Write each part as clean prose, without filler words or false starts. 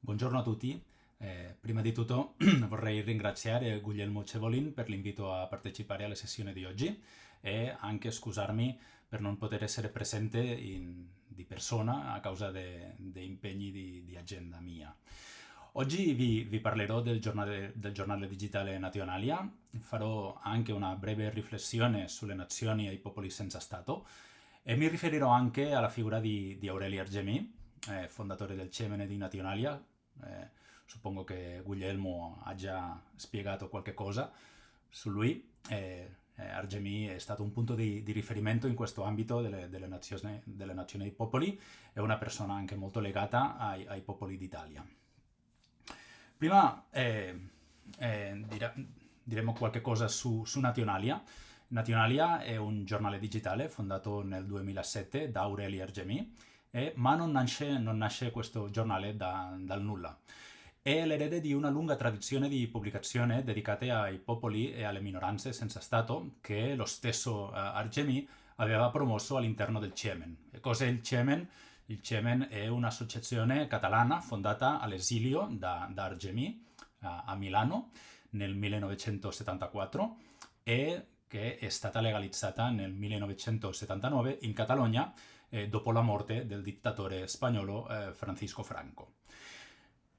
Buongiorno a tutti. Prima di tutto vorrei ringraziare Guglielmo Cevolin per l'invito a partecipare alla sessione di oggi e anche scusarmi per non poter essere presente di persona a causa dei impegni di agenda mia. Oggi vi parlerò del giornale digitale Nationalia, farò anche una breve riflessione sulle nazioni e i popoli senza Stato e mi riferirò anche alla figura di Aurelio Argemì, fondatore del Cemene di Nationalia. Suppongo che Guglielmo ha già spiegato qualche cosa su lui. Argemì è stato un punto di riferimento in questo ambito delle nazioni dei popoli, è una persona anche molto legata ai popoli d'Italia. Prima diremo qualche cosa su Nationalia. Nationalia è un giornale digitale fondato nel 2007 da Aurelio Argemì, ma non nasce questo giornale dal nulla. È l'erede di una lunga tradizione di pubblicazione dedicate ai popoli e alle minoranze senza Stato che lo stesso Argemì aveva promosso all'interno del Cemen. E cos'è il Cemen? Il Cemen è un'associazione catalana fondata all'esilio da Argemì a Milano nel 1974 e che è stata legalizzata nel 1979 in Catalogna dopo la morte del dittatore spagnolo Francisco Franco.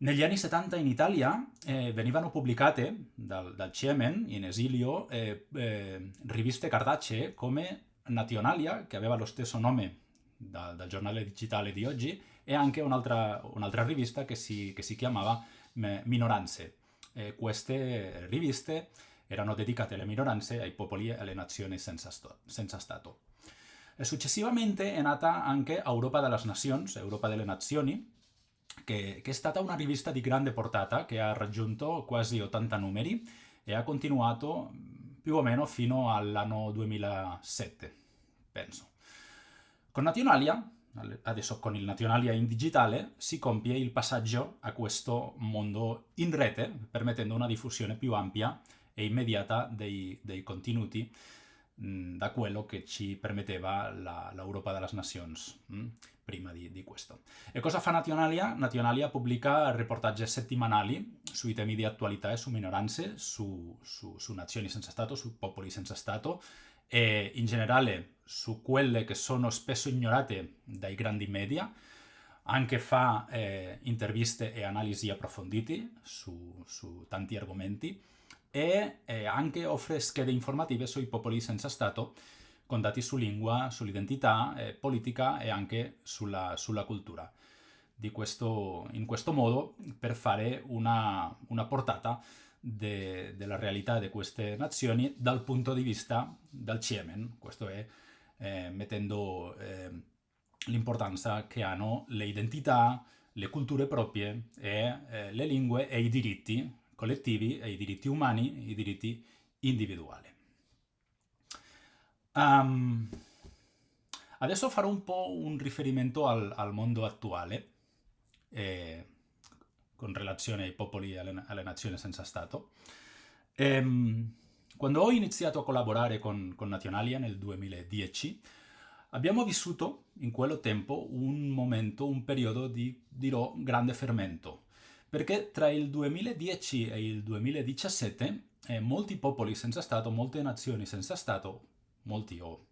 Negli anni 70 in Italia venivano pubblicate dal Cemen in esilio riviste cartacee come Nationalia, che aveva lo stesso nome dal giornale digitale di oggi, e anche un'altra rivista che si chiamava Minoranze. Queste riviste erano dedicate alle minoranze, ai popoli e alle nazioni senza Stato. Successivamente è nata anche Europa delle Nacions, Europa delle Nazioni, che è stata una rivista di grande portata che ha raggiunto quasi 80 numeri e ha continuato più o meno fino all'anno 2007, penso. Con Nationalia, adesso con il Nationalia in digitale, si compie il passaggio a questo mondo in rete, permettendo una diffusione più ampia e immediata dei contenuti da quello che ci permetteva l'Europa delle Nations prima di questo. E cosa fa Nationalia? Nationalia pubblica reportaggi settimanali sui temi di attualità e su minoranze, su nazioni senza Stato, su popoli senza Stato e in generale su quelle che sono spesso ignorate dai grandi media. Anche fa interviste e analisi approfondite su tanti argomenti e anche offre schede informative sui popoli senza Stato con dati su lingua, sull'identità politica e anche sulla cultura. In questo modo, per fare una portata della realtà di queste nazioni dal punto di vista del Cemen, questo è mettendo l'importanza che hanno le identità, le culture proprie e le lingue e i diritti collettivi e i diritti umani, i diritti individuali. Adesso farò un po' un riferimento al mondo attuale con relazione ai popoli e alle nazioni senza Stato. Quando ho iniziato a collaborare con Nationalia nel 2010, abbiamo vissuto in quello tempo un periodo di, dirò, grande fermento, perché tra il 2010 e il 2017 molti popoli senza Stato, molte nazioni senza Stato, molti o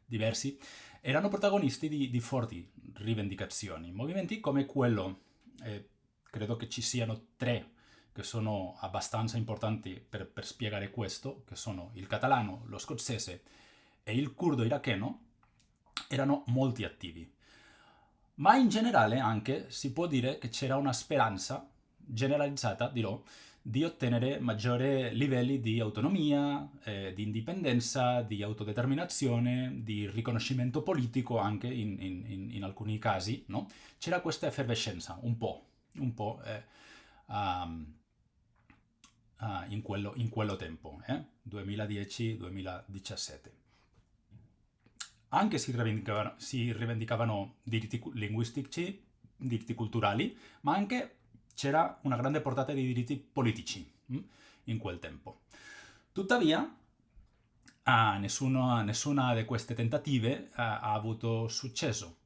diversi, erano protagonisti di forti rivendicazioni. Movimenti come quello, credo che ci siano tre che sono abbastanza importanti per spiegare questo, che sono il catalano, lo scozzese e il curdo iracheno, erano molti attivi. Ma in generale anche si può dire che c'era una speranza generalizzata, dirò, di ottenere maggiori livelli di autonomia, di indipendenza, di autodeterminazione, di riconoscimento politico anche in alcuni casi, no? C'era questa effervescenza, un po' in quello tempo, 2010-2017. Anche si rivendicavano diritti linguistici, diritti culturali, ma anche c'era una grande portata di diritti politici in quel tempo. Tuttavia, nessuna di queste tentative ha avuto successo.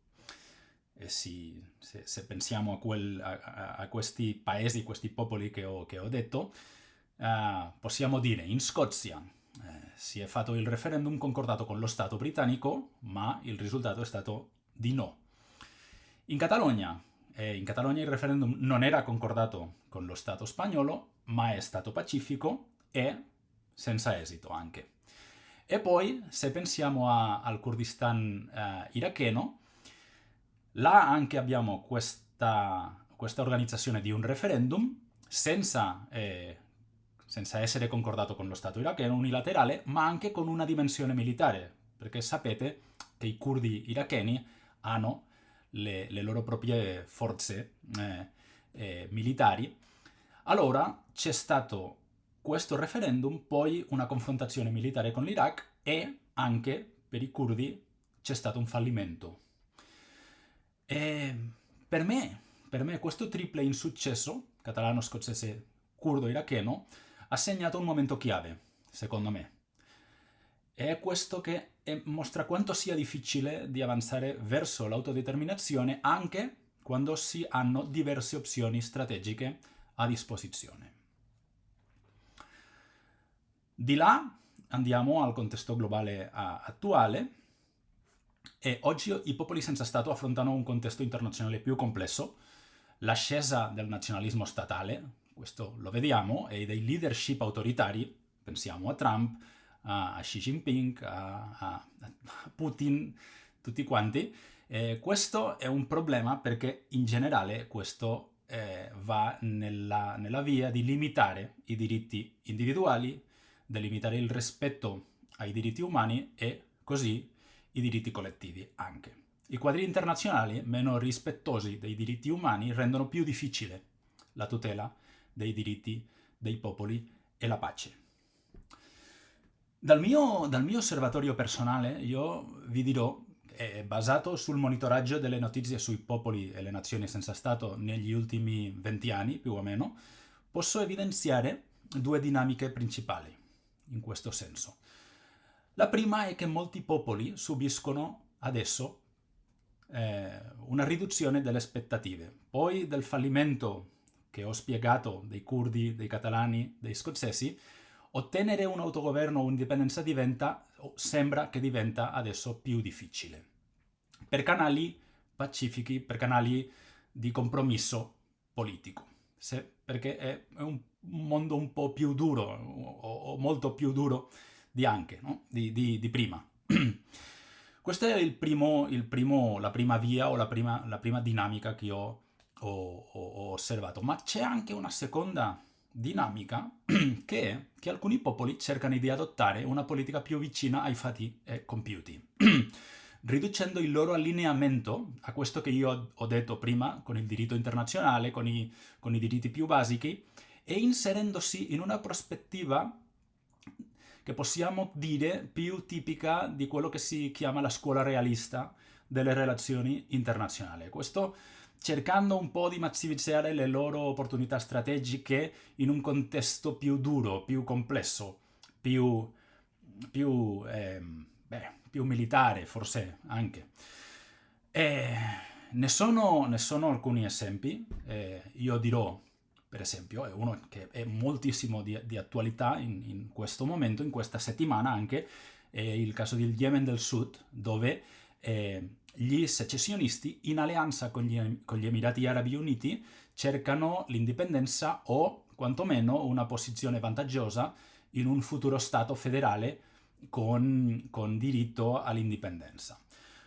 se pensiamo a questi paesi, questi popoli che ho detto, possiamo dire in Scozia si è fatto il referendum concordato con lo Stato britannico, ma il risultato è stato di no. In Catalogna il referendum non era concordato con lo Stato spagnolo, ma è stato pacifico e senza esito anche. E poi, se pensiamo al Kurdistan iracheno, là anche abbiamo questa organizzazione di un referendum senza essere concordato con lo Stato iracheno, unilaterale, ma anche con una dimensione militare, perché sapete che i curdi iracheni hanno le loro proprie forze militari. Allora c'è stato questo referendum, poi una confrontazione militare con l'Iraq e anche per i curdi c'è stato un fallimento. E per me questo triple insuccesso, catalano, scozzese, curdo, iracheno, ha segnato un momento chiave, secondo me. È questo che mostra quanto sia difficile di avanzare verso l'autodeterminazione anche quando si hanno diverse opzioni strategiche a disposizione. Di là andiamo al contesto globale attuale e oggi i popoli senza Stato affrontano un contesto internazionale più complesso, l'ascesa del nazionalismo statale, questo lo vediamo, e dei leadership autoritari, pensiamo a Trump, a Xi Jinping, a Putin, tutti quanti. Questo è un problema perché in generale questo va nella via di limitare i diritti individuali, di limitare il rispetto ai diritti umani e così i diritti collettivi anche. I quadri internazionali meno rispettosi dei diritti umani rendono più difficile la tutela dei diritti dei popoli e la pace. Dal mio osservatorio personale io vi dirò, basato sul monitoraggio delle notizie sui popoli e le nazioni senza Stato negli ultimi 20 anni, più o meno, posso evidenziare due dinamiche principali in questo senso. La prima è che molti popoli subiscono adesso una riduzione delle aspettative. Poi del fallimento che ho spiegato dei curdi, dei catalani, dei scozzesi, ottenere un autogoverno o un'indipendenza sembra che diventa adesso più difficile. Per canali pacifici, per canali di compromesso politico. Perché è un mondo un po' più duro, o molto più duro di prima. Questa è la prima via o la prima dinamica che ho osservato. Ma c'è anche una seconda dinamica che è che alcuni popoli cercano di adottare una politica più vicina ai fatti compiuti, riducendo il loro allineamento a questo che io ho detto prima, con il diritto internazionale, con i diritti più basici, e inserendosi in una prospettiva che possiamo dire più tipica di quello che si chiama la scuola realista delle relazioni internazionali. Questo cercando un po' di massimizzare le loro opportunità strategiche in un contesto più duro, più complesso, più militare forse anche. Ne sono alcuni esempi. Io dirò, per esempio, è uno che è moltissimo di attualità in questo momento, in questa settimana anche, è il caso del Yemen del Sud, dove gli secessionisti, in alleanza con gli Emirati Arabi Uniti, cercano l'indipendenza o quantomeno una posizione vantaggiosa in un futuro Stato federale con diritto all'indipendenza.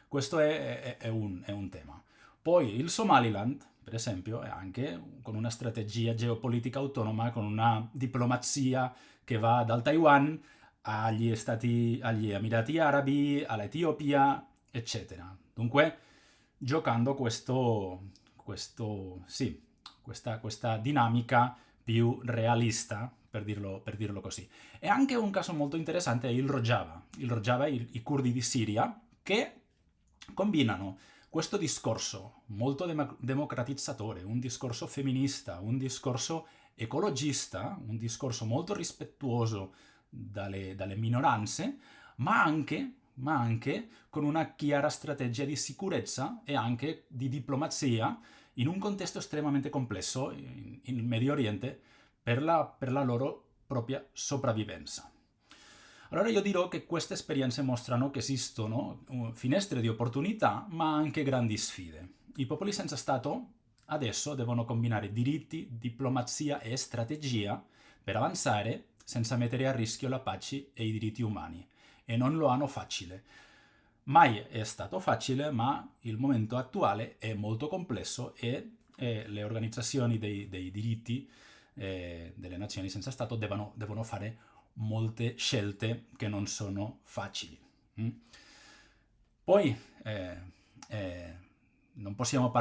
Questo è un tema. Poi il Somaliland, per esempio, è anche con una strategia geopolitica autonoma, con una diplomazia che va dal Taiwan agli Emirati Arabi, all'Etiopia, eccetera. Dunque, giocando questa dinamica più realista, per dirlo così. E anche un caso molto interessante è il Rojava. Il Rojava, i curdi di Siria, che combinano questo discorso molto democratizzatore, un discorso femminista, un discorso ecologista, un discorso molto rispettuoso dalle minoranze, ma anche ma anche con una chiara strategia di sicurezza e anche di diplomazia in un contesto estremamente complesso in Medio Oriente per la loro propria sopravvivenza. Allora io dirò che queste esperienze mostrano che esistono finestre di opportunità, ma anche grandi sfide. I popoli senza Stato adesso devono combinare diritti, diplomazia e strategia per avanzare senza mettere a rischio la pace e i diritti umani. E non lo hanno facile. Mai è stato facile, ma il momento attuale è molto complesso e le organizzazioni dei diritti delle nazioni senza Stato devono fare molte scelte che non sono facili. Poi non possiamo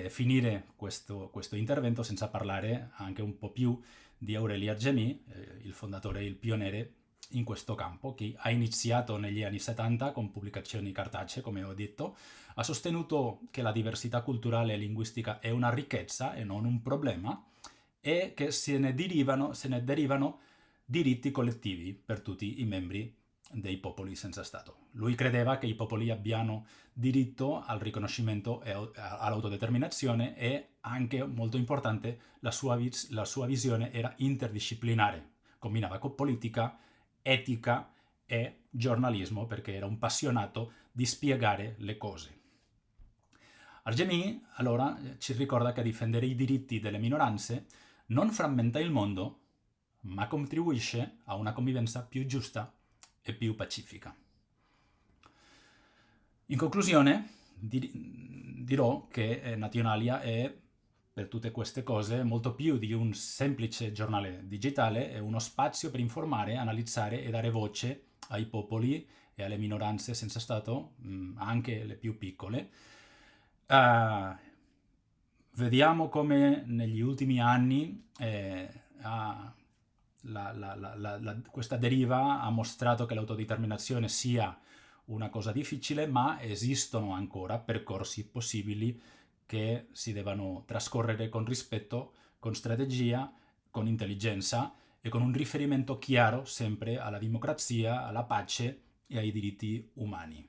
finire questo intervento senza parlare anche un po' più di Aureli Argemì, il fondatore e il pioniere in questo campo, che ha iniziato negli anni 70 con pubblicazioni cartacee, come ho detto, ha sostenuto che la diversità culturale e linguistica è una ricchezza e non un problema, e che se ne derivano diritti collettivi per tutti i membri dei popoli senza Stato. Lui credeva che i popoli abbiano diritto al riconoscimento e all'autodeterminazione, e anche, molto importante, la sua visione era interdisciplinare, combinava con politica, etica e giornalismo, perché era un appassionato di spiegare le cose. Argemì allora ci ricorda che difendere i diritti delle minoranze non frammenta il mondo, ma contribuisce a una convivenza più giusta e più pacifica. In conclusione, dirò che Nationalia è, per tutte queste cose, molto più di un semplice giornale digitale, è uno spazio per informare, analizzare e dare voce ai popoli e alle minoranze senza Stato, anche le più piccole. Vediamo come negli ultimi anni questa deriva ha mostrato che l'autodeterminazione sia una cosa difficile, ma esistono ancora percorsi possibili che si devono trascorrere con rispetto, con strategia, con intelligenza e con un riferimento chiaro sempre alla democrazia, alla pace e ai diritti umani.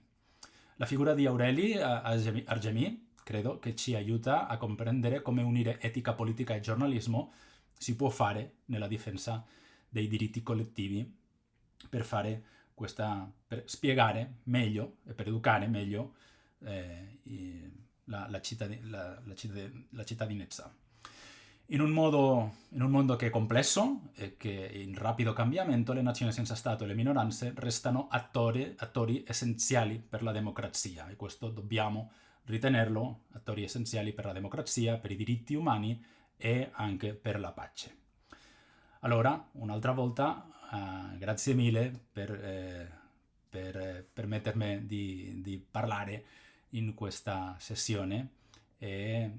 La figura di Aureli Argemì credo che ci aiuta a comprendere come unire etica politica e giornalismo si può fare nella difesa dei diritti collettivi per spiegare meglio e per educare meglio la cittadinanza. In un mondo che è complesso e che è in rapido cambiamento, le nazioni senza Stato e le minoranze restano attori essenziali per la democrazia, e questo dobbiamo ritenerlo, attori essenziali per la democrazia, per i diritti umani e anche per la pace. Allora, un'altra volta, grazie mille per permettermi di parlare in questa sessione, e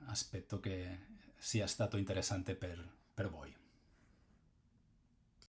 aspetto che sia stato interessante per voi.